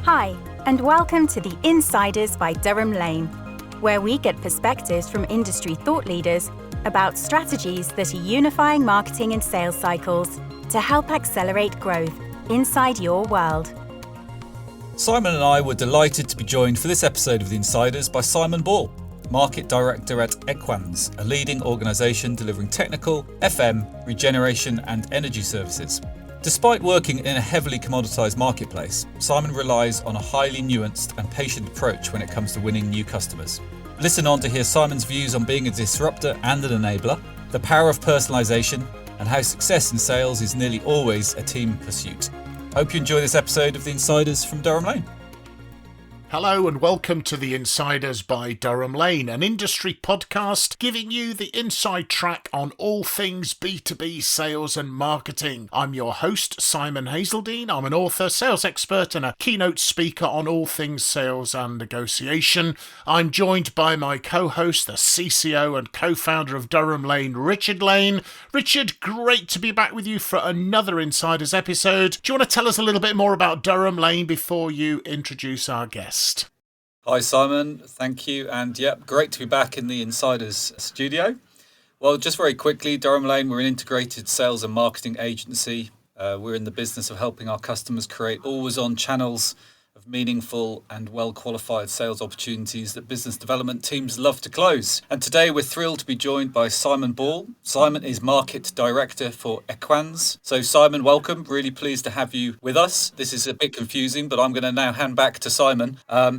Hi, and welcome to the Insiders by Durham Lane, where we get perspectives from industry thought leaders about strategies that are unifying marketing and sales cycles to help accelerate growth inside your world. Simon and I were delighted to be joined for this episode of The Insiders by Simon Ball, Market Director at Equans, a leading organisation delivering technical, FM, regeneration and energy services. Despite working in a heavily commoditised marketplace, Simon relies on a highly nuanced and patient approach when it comes to winning new customers. Listen on to hear Simon's views on being a disruptor and an enabler, the power of personalisation, and how success in sales is nearly always a team pursuit. Hope you enjoy this episode of The Insiders from Durham Lane. Hello and welcome to The Insiders by Durham Lane, an industry podcast giving you the inside track on all things B2B sales and marketing. I'm your host, Simon Hazeldine. I'm an author, sales expert and a keynote speaker on all things sales and negotiation. I'm joined by my co-host, the CCO and co-founder of Durham Lane, Richard Lane. Richard, great to be back with you for another Insiders episode. Do you want to tell us a little bit more about Durham Lane before you introduce our guest? Hi Simon, thank you, and great to be back in the Insiders studio. Well, just very quickly, Durham Lane, we're an integrated sales and marketing agency. We're in the business of helping our customers create always-on channels of meaningful and well-qualified sales opportunities that business development teams love to close. And today we're thrilled to be joined by Simon Ball. Simon is Market Director for Equans. So Simon, welcome. Really pleased to have you with us. This is a bit confusing, but I'm going to now hand back to Simon,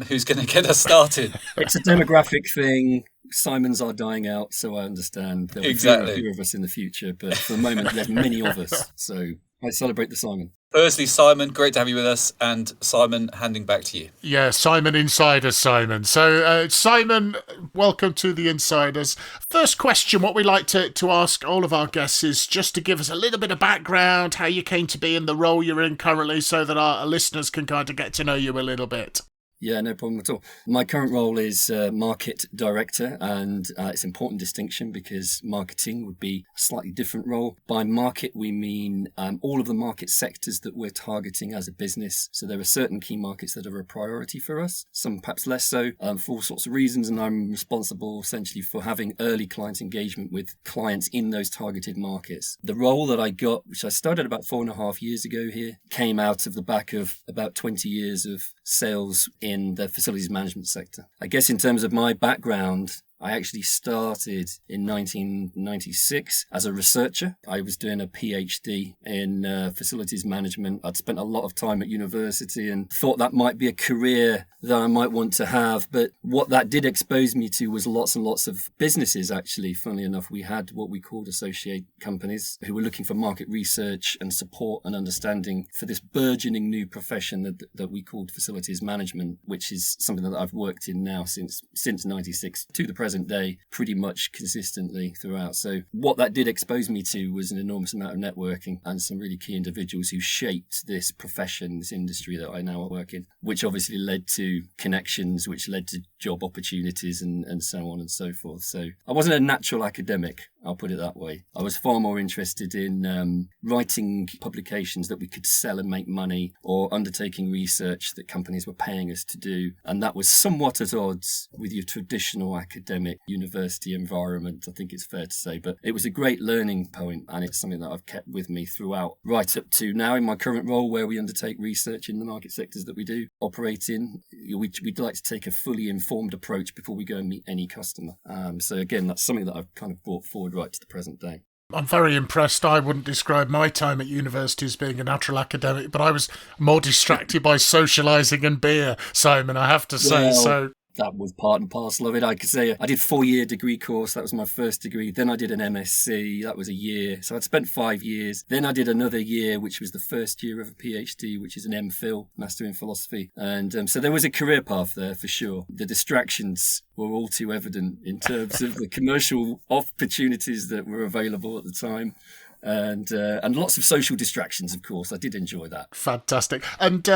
who's going to get us started. It's a demographic thing. Simons are dying out, so I understand there'll be a few of us in the future, but for the moment there's many of us, so I celebrate the Simon. Firstly, Simon, great to have you with us, and Simon, handing back to you. Yeah, Simon Insider, Simon. So, Simon, welcome to the Insiders. First question, what we like to ask all of our guests is just to give us a little bit of background, how you came to be in the role you're in currently, so that our listeners can kind of get to know you a little bit. Yeah, no problem at all. My current role is Market Director, and it's an important distinction because marketing would be a slightly different role. By market, we mean all of the market sectors that we're targeting as a business. So there are certain key markets that are a priority for us, some perhaps less so, for all sorts of reasons, and I'm responsible essentially for having early client engagement with clients in those targeted markets. The role that I got, which I started about 4.5 years ago here, came out of the back of about 20 years of sales in the facilities management sector. I guess in terms of my background, I actually started in 1996 as a researcher. I was doing a PhD in facilities management. I'd spent a lot of time at university and thought that might be a career that I might want to have. But what that did expose me to was lots and lots of businesses, actually. Funnily enough, we had what we called associate companies who were looking for market research and support and understanding for this burgeoning new profession that we called facilities management, which is something that I've worked in now since 96 to the present day, pretty much consistently throughout. So what that did expose me to was an enormous amount of networking and some really key individuals who shaped this profession, this industry that I now work in, which obviously led to connections, which led to job opportunities and so on and so forth. So I wasn't a natural academic, I'll put it that way. I was far more interested in writing publications that we could sell and make money, or undertaking research that companies were paying us to do. And that was somewhat at odds with your traditional academic university environment, I think it's fair to say. But it was a great learning point, and it's something that I've kept with me throughout, right up to now in my current role, where we undertake research in the market sectors that we do operate in. We'd like to take a fully informed approach before we go and meet any customer. So again, that's something that I've kind of brought forward right to the present day. I'm very impressed. I wouldn't describe my time at university as being a natural academic, but I was more distracted by socialising and beer, Simon, I have to say. So that was part and parcel of it. I could say I did a 4-year degree course. That was my first degree. Then I did an MSc. That was a year. So I'd spent 5 years. Then I did another year, which was the first year of a PhD, which is an MPhil, Master in Philosophy. And so there was a career path there for sure. The distractions were all too evident in terms of the commercial opportunities that were available at the time. And lots of social distractions, of course. I did enjoy that. Fantastic. And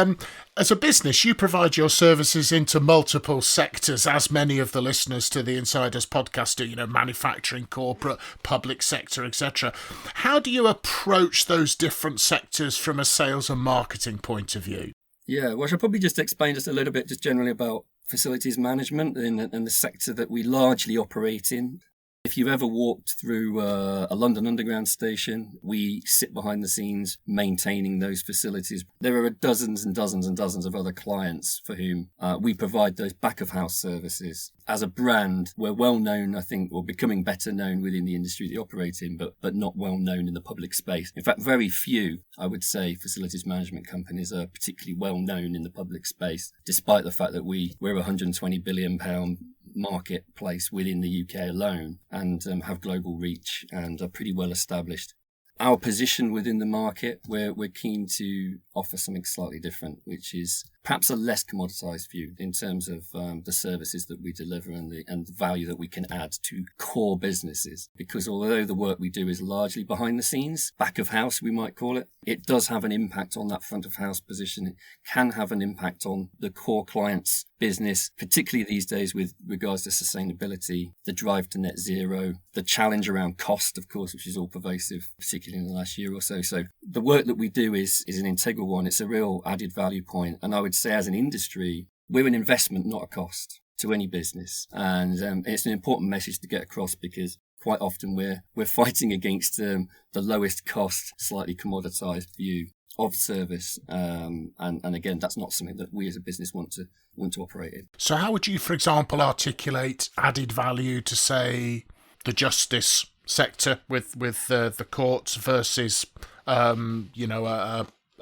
as a business, you provide your services into multiple sectors, as many of the listeners to the Insiders podcast do, manufacturing, corporate, public sector, etc. How do you approach those different sectors from a sales and marketing point of view? Yeah, well, I should probably just explain just a little bit just generally about facilities management and the sector that we largely operate in. If you've ever walked through a London Underground station, we sit behind the scenes maintaining those facilities. There are dozens and dozens and dozens of other clients for whom we provide those back-of-house services. As a brand, we're well known, I think, or becoming better known within the industry that you operate in, but not well known in the public space. In fact, very few, I would say, facilities management companies are particularly well known in the public space, despite the fact that we're a £120 billion marketplace within the UK alone and have global reach and are pretty well established. Our position within the market, we're keen to offer something slightly different, which is perhaps a less commoditised view in terms of the services that we deliver and the value that we can add to core businesses. Because although the work we do is largely behind the scenes, back of house we might call it, it does have an impact on that front of house position. It can have an impact on the core client's business, particularly these days with regards to sustainability, the drive to net zero, the challenge around cost, of course, which is all pervasive, particularly in the last year or so. So the work that we do is an integral one. It's a real added value point. And I would say as an industry, we're an investment, not a cost to any business. And it's an important message to get across because quite often we're fighting against the lowest cost, slightly commoditized view of service. And again, that's not something that we as a business want to operate in. So how would you, for example, articulate added value to, say, the justice sector with the courts versus,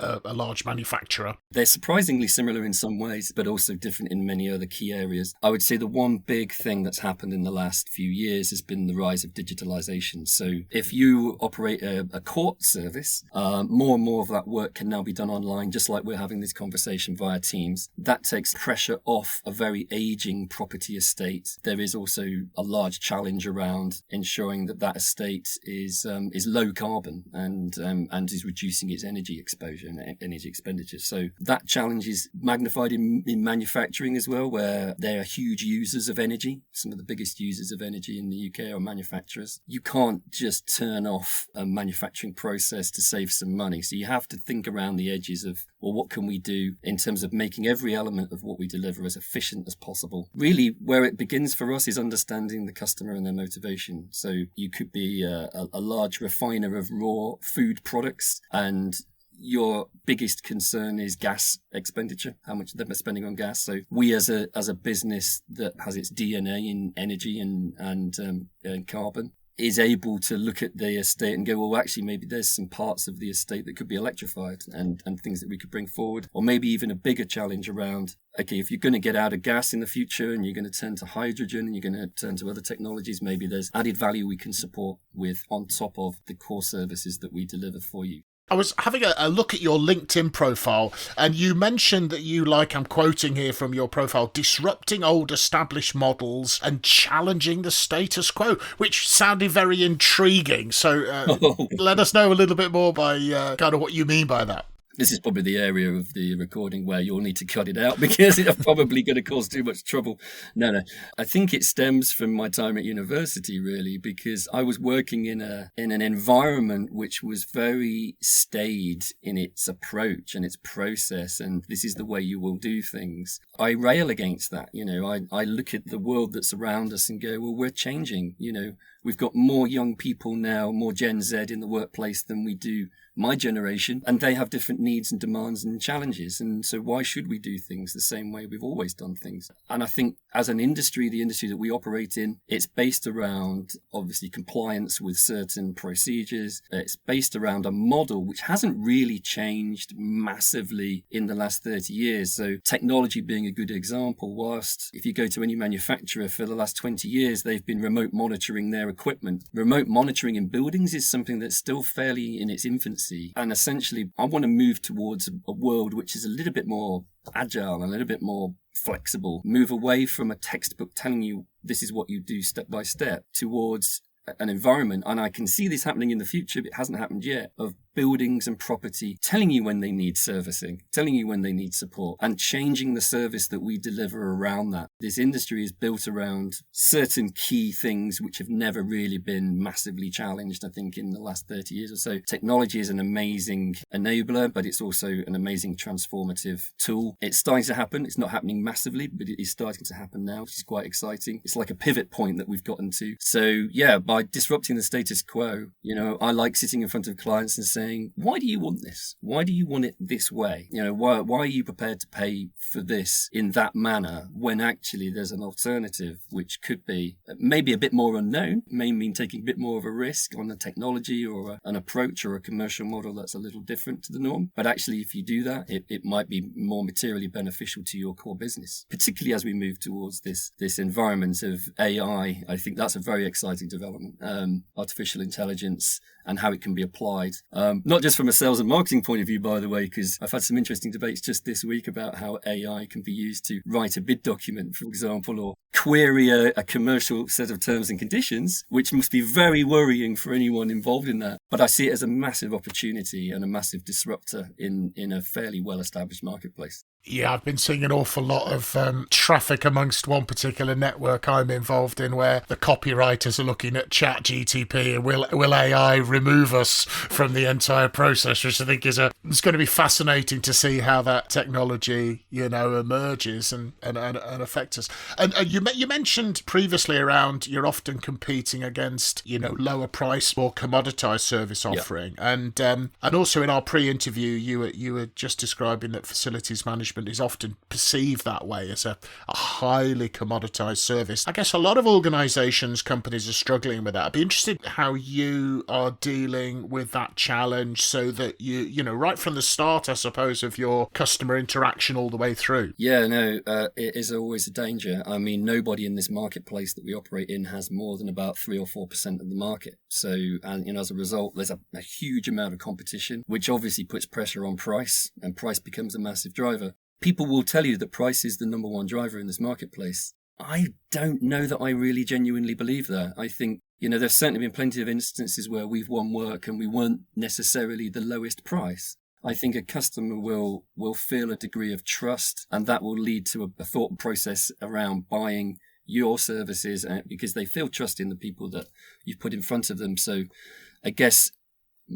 a large manufacturer? They're surprisingly similar in some ways, but also different in many other key areas. I would say the one big thing that's happened in the last few years has been the rise of digitalization. So if you operate a court service, more and more of that work can now be done online, just like we're having this conversation via Teams. That takes pressure off a very aging property estate. There is also a large challenge around ensuring that estate is low carbon and is reducing its energy exposure and energy expenditure. So that challenge is magnified in manufacturing as well, where they are huge users of energy. Some of the biggest users of energy in the UK are manufacturers. You can't just turn off a manufacturing process to save some money. So you have to think around the edges of, well, what can we do in terms of making every element of what we deliver as efficient as possible? Really, where it begins for us is understanding the customer and their motivation. So you could be a large refiner of raw food products, and your biggest concern is gas expenditure, how much they're spending on gas. So we as a business that has its DNA in energy and carbon is able to look at the estate and go, well, actually, maybe there's some parts of the estate that could be electrified and things that we could bring forward. Or maybe even a bigger challenge around, okay, if you're going to get out of gas in the future and you're going to turn to hydrogen and you're going to turn to other technologies, maybe there's added value we can support with on top of the core services that we deliver for you. I was having a look at your LinkedIn profile, and you mentioned that you, like I'm quoting here from your profile, disrupting old established models and challenging the status quo, which sounded very intriguing. So let us know a little bit more by kind of what you mean by that. This is probably the area of the recording where you'll need to cut it out because it's probably going to cause too much trouble. No. I think it stems from my time at university, really, because I was working in an environment which was very staid in its approach and its process, and this is the way you will do things. I rail against that. I look at the world that's around us and go, well, we're changing. We've got more young people now, more Gen Z in the workplace than we do my generation, and they have different needs and demands and challenges. And so why should we do things the same way we've always done things? And I think as an industry, the industry that we operate in, it's based around obviously compliance with certain procedures. It's based around a model which hasn't really changed massively in the last 30 years. So technology being a good example, whilst if you go to any manufacturer for the last 20 years, they've been remote monitoring their equipment. Remote monitoring in buildings is something that's still fairly in its infancy. And essentially, I want to move towards a world which is a little bit more agile and a little bit more flexible. Move away from a textbook telling you this is what you do step by step towards an environment, and I can see this happening in the future, but it hasn't happened yet, of buildings and property, telling you when they need servicing, telling you when they need support, and changing the service that we deliver around that. This industry is built around certain key things which have never really been massively challenged, I think, in the last 30 years or so. Technology is an amazing enabler, but it's also an amazing transformative tool. It's starting to happen. It's not happening massively, but it is starting to happen now, which is quite exciting. It's like a pivot point that we've gotten to. So yeah, by disrupting the status quo, I like sitting in front of clients and saying, why do you want this? Why do you want it this way? Why are you prepared to pay for this in that manner when actually there's an alternative which could be maybe a bit more unknown, may mean taking a bit more of a risk on a technology or an approach or a commercial model that's a little different to the norm. But actually, if you do that, it might be more materially beneficial to your core business, particularly as we move towards this environment of AI. I think that's a very exciting development, artificial intelligence and how it can be applied, not just from a sales and marketing point of view, by the way, because I've had some interesting debates just this week about how AI can be used to write a bid document, for example, or query a commercial set of terms and conditions, which must be very worrying for anyone involved in that. But I see it as a massive opportunity and a massive disruptor in a fairly well-established marketplace. Yeah, I've been seeing an awful lot of traffic amongst one particular network I'm involved in where the copywriters are looking at ChatGTP and will AI remove us from the entire process, which I think it's going to be fascinating to see how that technology, emerges and affects us. And you mentioned previously around you're often competing against, lower price, more commoditized service offering. Yeah. And also in our pre-interview, you were just describing that facilities management is often perceived that way as a highly commoditized service. I guess a lot of organizations, companies are struggling with that. I'd be interested how you are dealing with that challenge so that you right from the start, I suppose, of your customer interaction all the way through. Yeah, no, it is always a danger. I mean, nobody in this marketplace that we operate in has more than about 3 or 4% of the market. So, and as a result, there's a huge amount of competition, which obviously puts pressure on price, and price becomes a massive driver. People will tell you that price is the number one driver in this marketplace. I don't know that I really genuinely believe that. I think, there's certainly been plenty of instances where we've won work and we weren't necessarily the lowest price. I think a customer will feel a degree of trust, and that will lead to a thought process around buying your services because they feel trust in the people that you've put in front of them. So I guess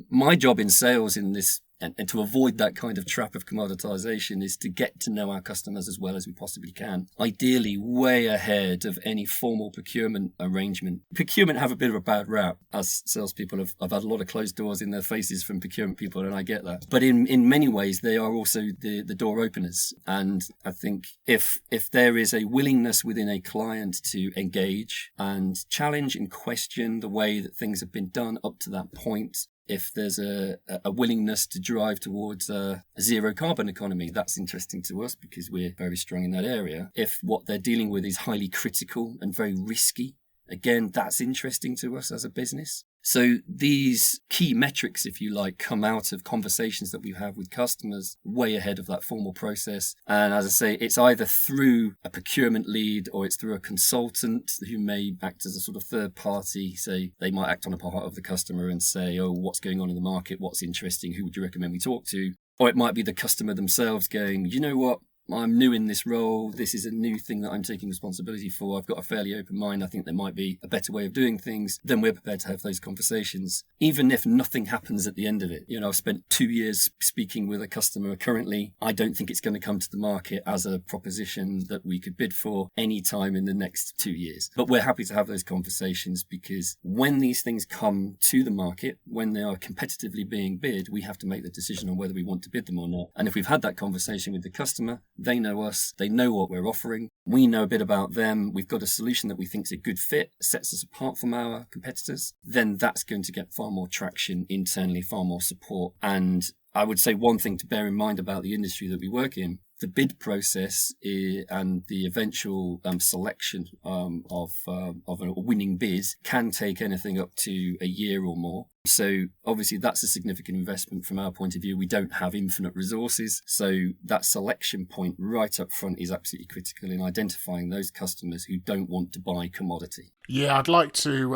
my job in sales in this, and to avoid that kind of trap of commoditization, is to get to know our customers as well as we possibly can. Ideally, way ahead of any formal procurement arrangement. Procurement have a bit of a bad rap. As salespeople, I've had a lot of closed doors in their faces from procurement people, and I get that. But in many ways, they are also the door openers. And I think if there is a willingness within a client to engage and challenge and question the way that things have been done up to that point, if there's a willingness to drive towards a zero carbon economy, that's interesting to us because we're very strong in that area. If what they're dealing with is highly critical and very risky, again, that's interesting to us as a business. So these key metrics, if you like, come out of conversations that we have with customers way ahead of that formal process. And as I say, it's either through a procurement lead or it's through a consultant who may act as a sort of third party. Say they might act on a part of the customer and say, oh, what's going on in the market? What's interesting? Who would you recommend we talk to? Or it might be the customer themselves going, you know what? I'm new in this role. This is a new thing that I'm taking responsibility for. I've got a fairly open mind. I think there might be a better way of doing things. Then we're prepared to have those conversations, even if nothing happens at the end of it. I've spent 2 years speaking with a customer currently. I don't think it's going to come to the market as a proposition that we could bid for any time in the next 2 years. But we're happy to have those conversations because when these things come to the market, when they are competitively being bid, we have to make the decision on whether we want to bid them or not. And if we've had that conversation with the customer, they know us, they know what we're offering, we know a bit about them, we've got a solution that we think is a good fit, sets us apart from our competitors, then that's going to get far more traction internally, far more support. And I would say one thing to bear in mind about the industry that we work in, the bid process and the eventual selection of a winning bid can take anything up to a year or more. So obviously that's a significant investment from our point of view. We don't have infinite resources. So that selection point right up front is absolutely critical in identifying those customers who don't want to buy commodity. Yeah, I'd like to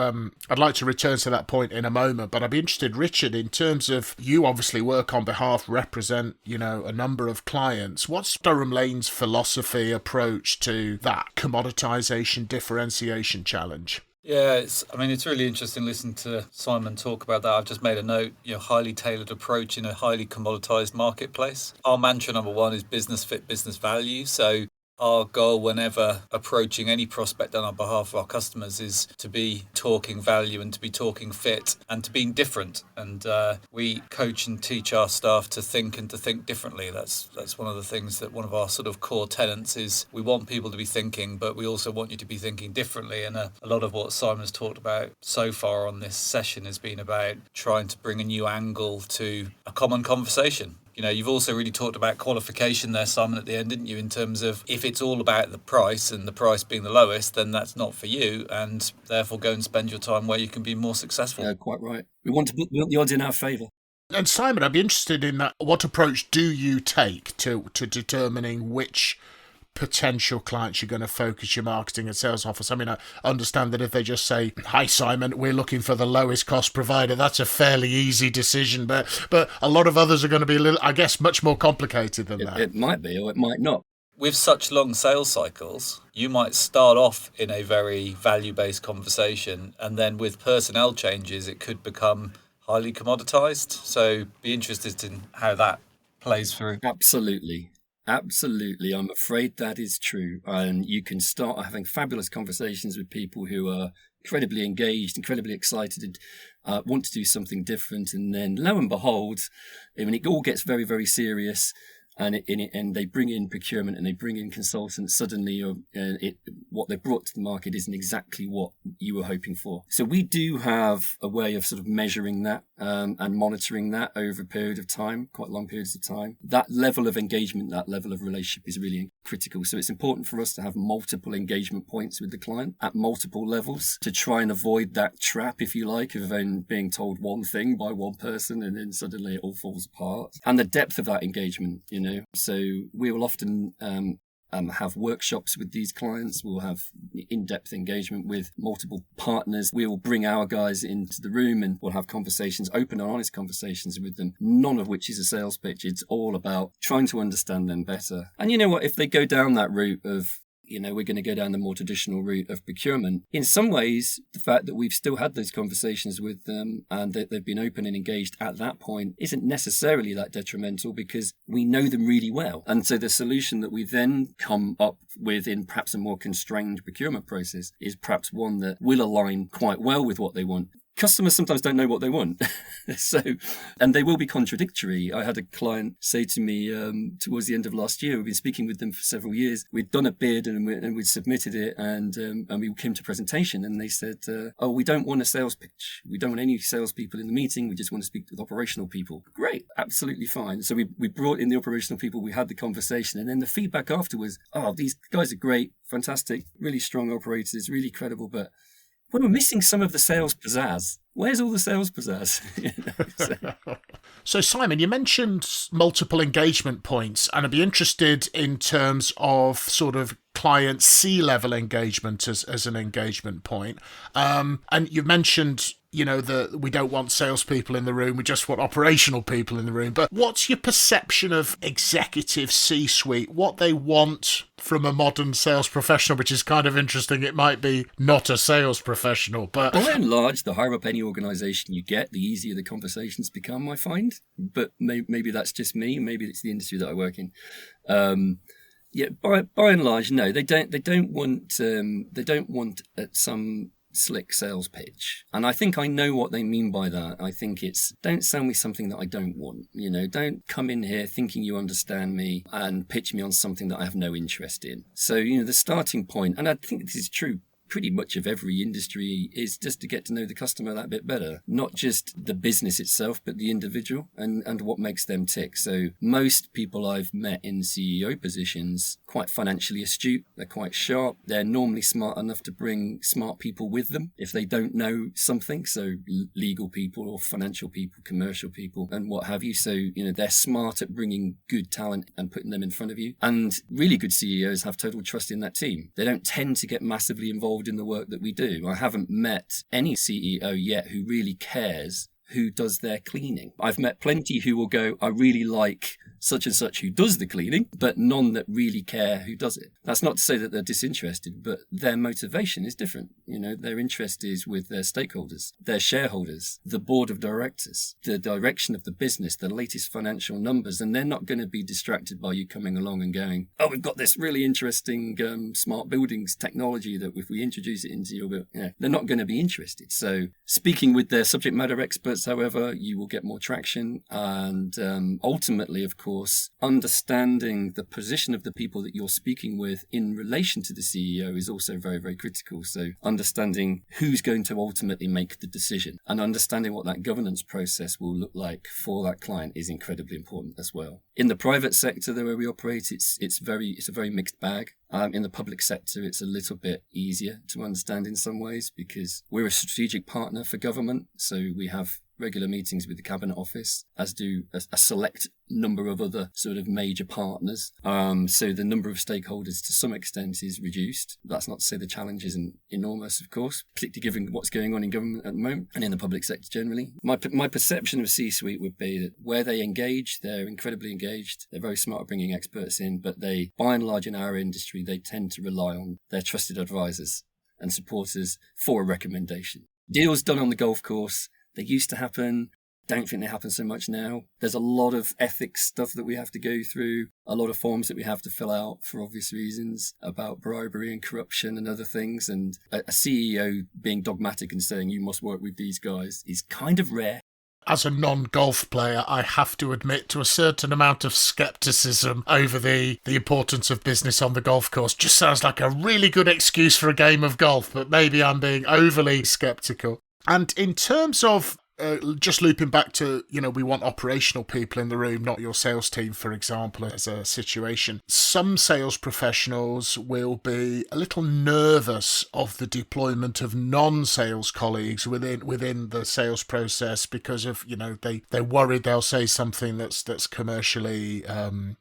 return to that point in a moment, but I'd be interested, Richard, in terms of you obviously work on behalf, represent, a number of clients. What's Durham Lane's philosophy, approach to that commoditisation differentiation challenge? Yeah, it's really interesting listening to Simon talk about that. I've just made a note, highly tailored approach in a highly commoditised marketplace. Our mantra number one is business fit, business value. So our goal whenever approaching any prospect on our behalf of our customers is to be talking value and to be talking fit and to be different. And we coach and teach our staff to think differently. That's one of the things that one of our sort of core tenets is. We want people to be thinking, but we also want you to be thinking differently. And a lot of what Simon's talked about so far on this session has been about trying to bring a new angle to a common conversation. You've also really talked about qualification there, Simon, at the end, didn't you, in terms of if it's all about the price and the price being the lowest, then that's not for you, and therefore go and spend your time where you can be more successful. Yeah, quite right. We want the odds in our favour. And Simon, I'd be interested in that. What approach do you take to determining which potential clients you're going to focus your marketing and sales office? I understand that if they just say, "Hi Simon, we're looking for the lowest cost provider," that's a fairly easy decision, but a lot of others are going to be much more complicated than that. It might be, or it might not. With such long sales cycles, you might start off in a very value-based conversation, and then with personnel changes, it could become highly commoditized. So be interested in how that plays through. Absolutely, I'm afraid that is true. And you can start having fabulous conversations with people who are incredibly engaged, incredibly excited, and want to do something different. And then, lo and behold, when it all gets very, very serious, and they bring in procurement and they bring in consultants, suddenly what they brought to the market isn't exactly what you were hoping for. So we do have a way of sort of measuring that and monitoring that over a period of time, quite long periods of time. That level of engagement, that level of relationship is really critical. So it's important for us to have multiple engagement points with the client at multiple levels to try and avoid that trap, if you like, of then being told one thing by one person and then suddenly it all falls apart. And the depth of that engagement, So we will often have workshops with these clients. We'll have in-depth engagement with multiple partners. We will bring our guys into the room and we'll have conversations, open and honest conversations with them, none of which is a sales pitch. It's all about trying to understand them better. And you know what? If they go down that route of we're going to go down the more traditional route of procurement. In some ways, the fact that we've still had those conversations with them and that they've been open and engaged at that point isn't necessarily that detrimental because we know them really well. And so the solution that we then come up with in perhaps a more constrained procurement process is perhaps one that will align quite well with what they want. Customers sometimes don't know what they want. And they will be contradictory. I had a client say to me towards the end of last year, we've been speaking with them for several years. We'd done a bid and we'd submitted it and we came to presentation and they said, we don't want a sales pitch. We don't want any salespeople in the meeting. We just want to speak with operational people. Great. Absolutely fine. So we brought in the operational people. We had the conversation and then the feedback afterwards, these guys are great, fantastic, really strong operators, really credible, but well, we're missing some of the sales pizzazz. Where's all the sales pizzazz? So, Simon, you mentioned multiple engagement points, and I'd be interested in terms of sort of client C-level engagement as an engagement point. And you mentioned, that we don't want salespeople in the room, we just want operational people in the room. But what's your perception of executive C-suite, what they want from a modern sales professional, which is kind of interesting. It might be not a sales professional, but by and large, the higher up any organisation you get, the easier the conversations become, I find. But maybe that's just me. Maybe it's the industry that I work in. By and large, no, they don't want some slick sales pitch. And I think I know what they mean by that. I think it's, don't sell me something that I don't want. Don't come in here thinking you understand me and pitch me on something that I have no interest in. So, the starting point, and I think this is true pretty much of every industry is just to get to know the customer that bit better, not just the business itself, but the individual and what makes them tick. So most people I've met in CEO positions, quite financially astute, they're quite sharp, they're normally smart enough to bring smart people with them if they don't know something, so legal people or financial people, commercial people and what have you. So, they're smart at bringing good talent and putting them in front of you. And really good CEOs have total trust in that team. They don't tend to get massively involved in the work that we do. I haven't met any CEO yet who really cares who does their cleaning. I've met plenty who will go, I really like such and such who does the cleaning, but none that really care who does it. That's not to say that they're disinterested, but their motivation is different. Their interest is with their stakeholders, their shareholders, the board of directors, the direction of the business, the latest financial numbers, and they're not going to be distracted by you coming along and going, oh, we've got this really interesting smart buildings technology that if we introduce it into your building, they're not going to be interested. So speaking with their subject matter experts, however, you will get more traction and ultimately, of course, understanding the position of the people that you're speaking with in relation to the CEO is also very, very critical. So understanding who's going to ultimately make the decision and understanding what that governance process will look like for that client is incredibly important as well. In the private sector, the way we operate, it's a very mixed bag. In the public sector, it's a little bit easier to understand in some ways because we're a strategic partner for government. So we have regular meetings with the Cabinet Office, as do a select number of other sort of major partners. So the number of stakeholders to some extent is reduced. That's not to say the challenge isn't enormous, of course, particularly given what's going on in government at the moment and in the public sector generally. My perception of C-suite would be that where they engage, they're incredibly engaged. They're very smart at bringing experts in, but they, by and large in our industry, they tend to rely on their trusted advisors and supporters for a recommendation. Deals done on the golf course, they used to happen. Don't think they happen so much now. There's a lot of ethics stuff that we have to go through, a lot of forms that we have to fill out for obvious reasons about bribery and corruption and other things. And a CEO being dogmatic and saying you must work with these guys is kind of rare. As a non-golf player, I have to admit to a certain amount of scepticism over the importance of business on the golf course. Just sounds like a really good excuse for a game of golf, but maybe I'm being overly sceptical. And in terms of just looping back to, we want operational people in the room, not your sales team, for example, as a situation. Some sales professionals will be a little nervous of the deployment of non-sales colleagues within the sales process because of, they're worried they'll say something that's commercially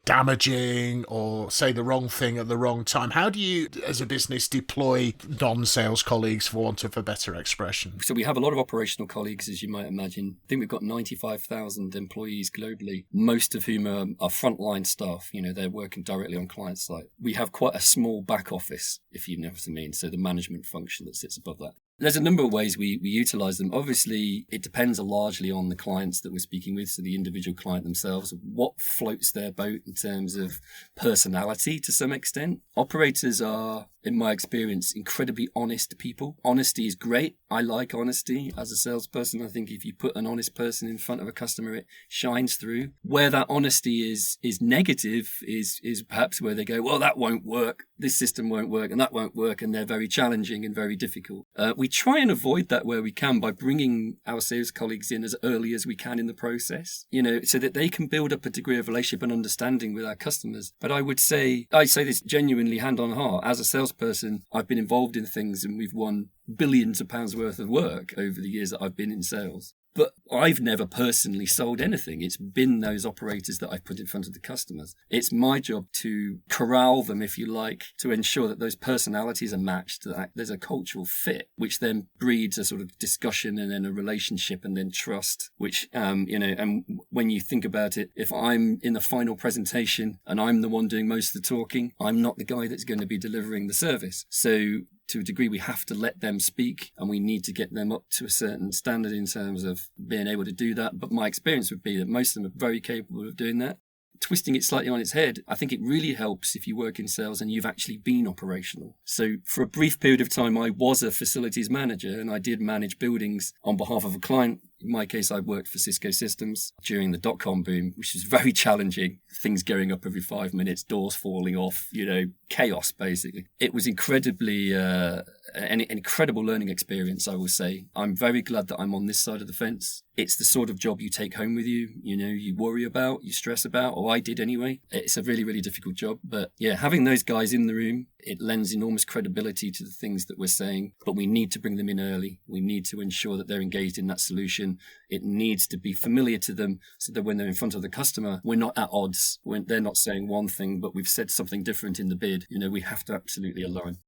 damaging or say the wrong thing at the wrong time. How do you, as a business, deploy non-sales colleagues, for want of a better expression? So we have a lot of operational colleagues, as you might imagine. I think we've got 95,000 employees globally, most of whom are frontline staff. They're working directly on client site. We have quite a small back office, if you know what I mean, so the management function that sits above that. There's a number of ways we utilize them. Obviously, it depends largely on the clients that we're speaking with, so the individual client themselves, what floats their boat in terms of personality to some extent. Operators are, in my experience, incredibly honest people. Honesty is great. I like honesty as a salesperson. I think if you put an honest person in front of a customer, it shines through. Where that honesty is negative is perhaps where they go, well, that won't work. This system won't work and that won't work. And they're very challenging and very difficult. We try and avoid that where we can by bringing our sales colleagues in as early as we can in the process, so that they can build up a degree of relationship and understanding with our customers. But I say this genuinely hand on heart. As a salesperson, I've been involved in things and we've won billions of pounds worth of work over the years that I've been in sales. But I've never personally sold anything. It's been those operators that I've put in front of the customers. It's my job to corral them, if you like, to ensure that those personalities are matched, that there's a cultural fit, which then breeds a sort of discussion and then a relationship and then trust, which, and when you think about it, if I'm in the final presentation and I'm the one doing most of the talking, I'm not the guy that's going to be delivering the service. So to a degree, we have to let them speak and we need to get them up to a certain standard in terms of being able to do that. But my experience would be that most of them are very capable of doing that. Twisting it slightly on its head, I think it really helps if you work in sales and you've actually been operational. So for a brief period of time, I was a facilities manager and I did manage buildings on behalf of a client. In my case, I worked for Cisco Systems during the dot-com boom, which was very challenging. Things going up every 5 minutes, doors falling off, chaos, basically. It was incredibly an incredible learning experience, I will say. I'm very glad that I'm on this side of the fence. It's the sort of job you take home with you, you worry about, you stress about, or I did anyway. It's a really, really difficult job. But yeah, having those guys in the room, it lends enormous credibility to the things that we're saying, but we need to bring them in early. We need to ensure that they're engaged in that solution. It needs to be familiar to them so that when they're in front of the customer, we're not at odds. When they're not saying one thing, but we've said something different in the bid. We have to absolutely align.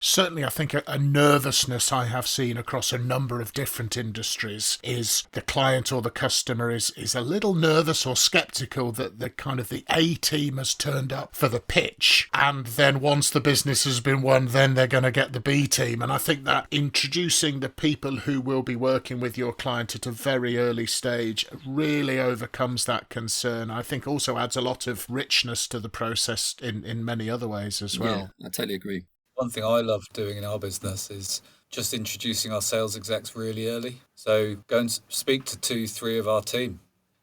Certainly, I think a nervousness I have seen across a number of different industries is the client or the customer is a little nervous or sceptical that the A team has turned up for the pitch, and then once the business has been won, then they're going to get the B team. And I think that introducing the people who will be working with your client at a very early stage really overcomes that concern. I think also adds a lot of richness to the process in many other ways as well. Yeah, I totally agree. One thing I love doing in our business is just introducing our sales execs really early. So go and speak to 2-3 of our team.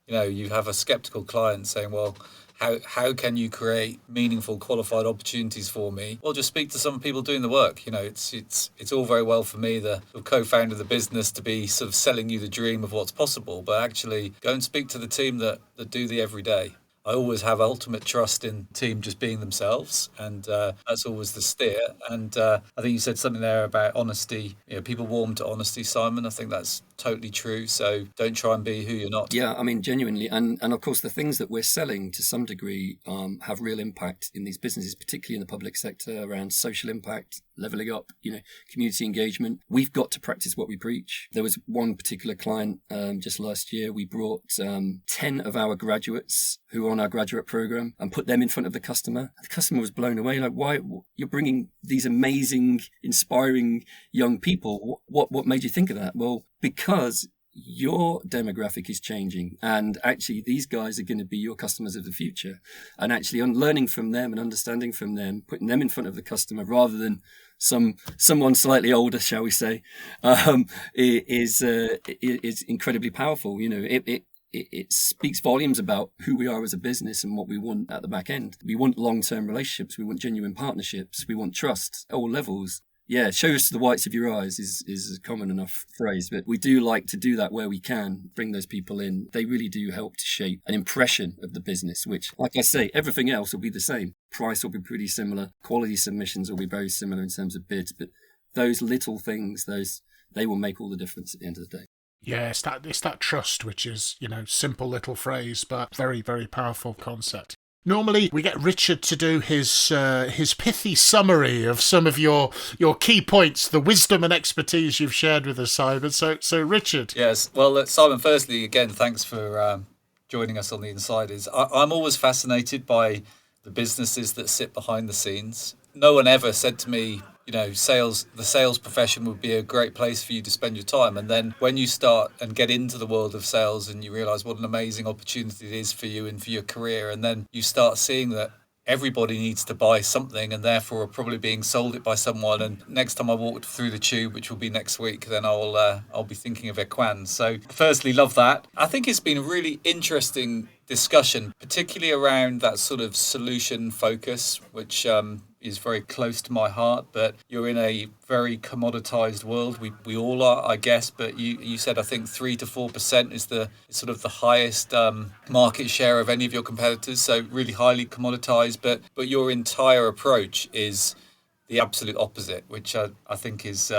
You have a skeptical client saying, well, how can you create meaningful, qualified opportunities for me? Well, just speak to some people doing the work. It's all very well for me, the co-founder of the business, to be sort of selling you the dream of what's possible, but actually go and speak to the team that do the everyday. I always have ultimate trust in the team just being themselves, and that's always the steer. And I think you said something there about honesty. People warm to honesty, Simon. I think that's totally true. So don't try and be who you're not. Yeah, I mean, genuinely. And of course, the things that we're selling to some degree have real impact in these businesses, particularly in the public sector, around social impact, levelling up, community engagement. We've got to practice what we preach. There was one particular client just last year. We brought 10 of our graduates who were on our graduate program and put them in front of the customer. The customer was blown away. Like, why you're bringing these amazing, inspiring young people? What made you think of that? Well, because your demographic is changing, and actually these guys are going to be your customers of the future, and actually learning from them and understanding from them, putting them in front of the customer rather than someone slightly older, shall we say, is incredibly powerful. It speaks volumes about who we are as a business and what we want at the back end. We want long-term relationships. We want genuine partnerships. We want trust at all levels. Yeah, show us to the whites of your eyes is a common enough phrase, but we do like to do that where we can, bring those people in. They really do help to shape an impression of the business, which, like I say, everything else will be the same. Price will be pretty similar. Quality submissions will be very similar in terms of bids, but those little things, they will make all the difference at the end of the day. Yeah, it's that trust, which is, simple little phrase, but very, very powerful concept. Normally, we get Richard to do his pithy summary of some of your key points, the wisdom and expertise you've shared with us, Simon. So Richard. Yes. Well, Simon, firstly, again, thanks for joining us on The Insiders. I'm always fascinated by the businesses that sit behind the scenes. No one ever said to me, the sales profession would be a great place for you to spend your time. And then when you start and get into the world of sales and you realize what an amazing opportunity it is for you and for your career, and then you start seeing that everybody needs to buy something and therefore are probably being sold it by someone. And next time I walk through the tube, which will be next week, then I'll be thinking of Equans. So firstly, love that. I think it's been a really interesting discussion, particularly around that sort of solution focus, which is very close to my heart. But you're in a very commoditised world. We all are, I guess. But you said, I think 3 to 4% is the sort of the highest market share of any of your competitors. So really highly commoditised. But your entire approach is the absolute opposite, which I think is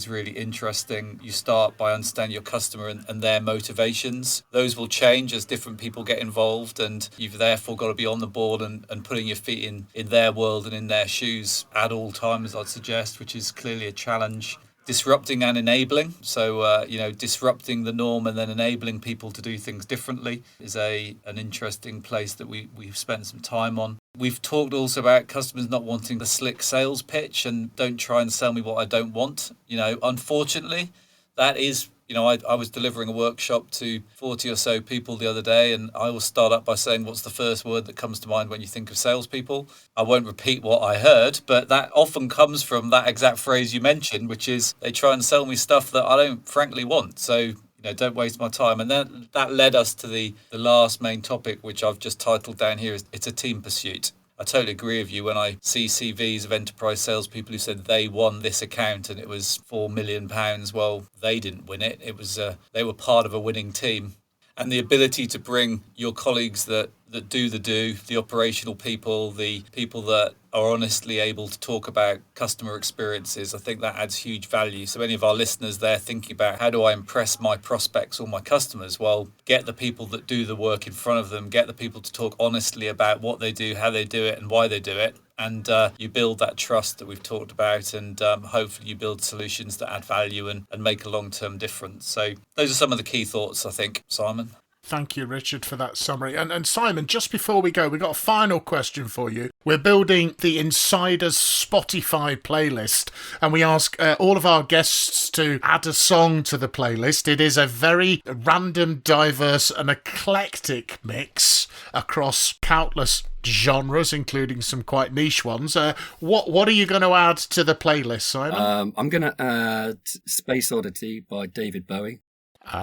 really interesting. You start by understanding your customer and their motivations. Those will change as different people get involved, and you've therefore got to be on the board and putting your feet in their world and in their shoes at all times, I'd suggest, which is clearly a challenge. Disrupting and enabling. So, disrupting the norm and then enabling people to do things differently is an interesting place that we've spent some time on. We've talked also about customers not wanting the slick sales pitch and don't try and sell me what I don't want. Unfortunately, that is, I was delivering a workshop to 40 or so people the other day, and I will start up by saying, what's the first word that comes to mind when you think of salespeople? I won't repeat what I heard, but that often comes from that exact phrase you mentioned, which is they try and sell me stuff that I don't frankly want. So, don't waste my time. And then that led us to the last main topic, which I've just titled down here, is it's a team pursuit. I totally agree with you. When I see CVs of enterprise salespeople who said they won this account and it was £4 million, well, they didn't win it. It was they were part of a winning team. And the ability to bring your colleagues that do the operational people, the people that are honestly able to talk about customer experiences, I think that adds huge value. So any of our listeners there thinking about how do I impress my prospects or my customers? Well, get the people that do the work in front of them, get the people to talk honestly about what they do, how they do it and why they do it. And you build that trust that we've talked about, and hopefully you build solutions that add value and make a long-term difference. So those are some of the key thoughts, I think, Simon. Thank you, Richard, for that summary. And Simon, just before we go, we've got a final question for you. We're building the Insiders Spotify playlist, and we ask all of our guests to add a song to the playlist. It is a very random, diverse and eclectic mix across countless genres, including some quite niche ones. What are you going to add to the playlist, Simon? I'm going to add Space Oddity by David Bowie.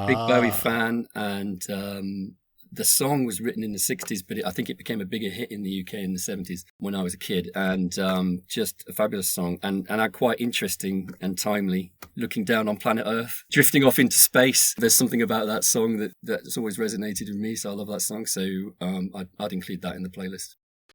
Big Bowie fan, and the song was written in the 60s, but I think it became a bigger hit in the UK in the 70s when I was a kid, and just a fabulous song, and quite interesting and timely, looking down on planet Earth, drifting off into space. There's something about that song that's always resonated with me, so I love that song, so I'd include that in the playlist.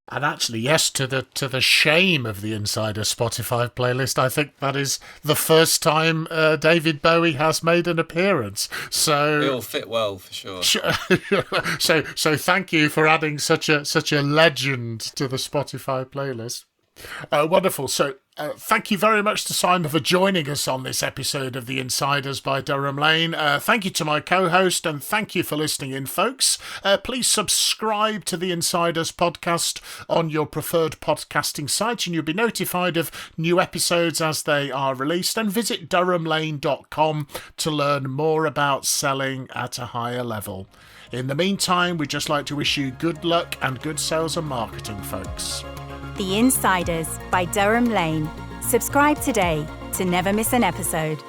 And actually, yes, to the shame of the Insider Spotify playlist, I think that is the first time David Bowie has made an appearance. So they all fit well, for sure. So thank you for adding such a legend to the Spotify playlist. Wonderful. So thank you very much to Simon for joining us on this episode of The Insiders by Durham Lane. Thank you to my co-host, and thank you for listening in, folks. Please subscribe to The Insiders podcast on your preferred podcasting site, and you'll be notified of new episodes as they are released. And visit durhamlane.com to learn more about selling at a higher level. In the meantime, we'd just like to wish you good luck and good sales and marketing, folks. The Insiders by Durham Lane. Subscribe today to never miss an episode.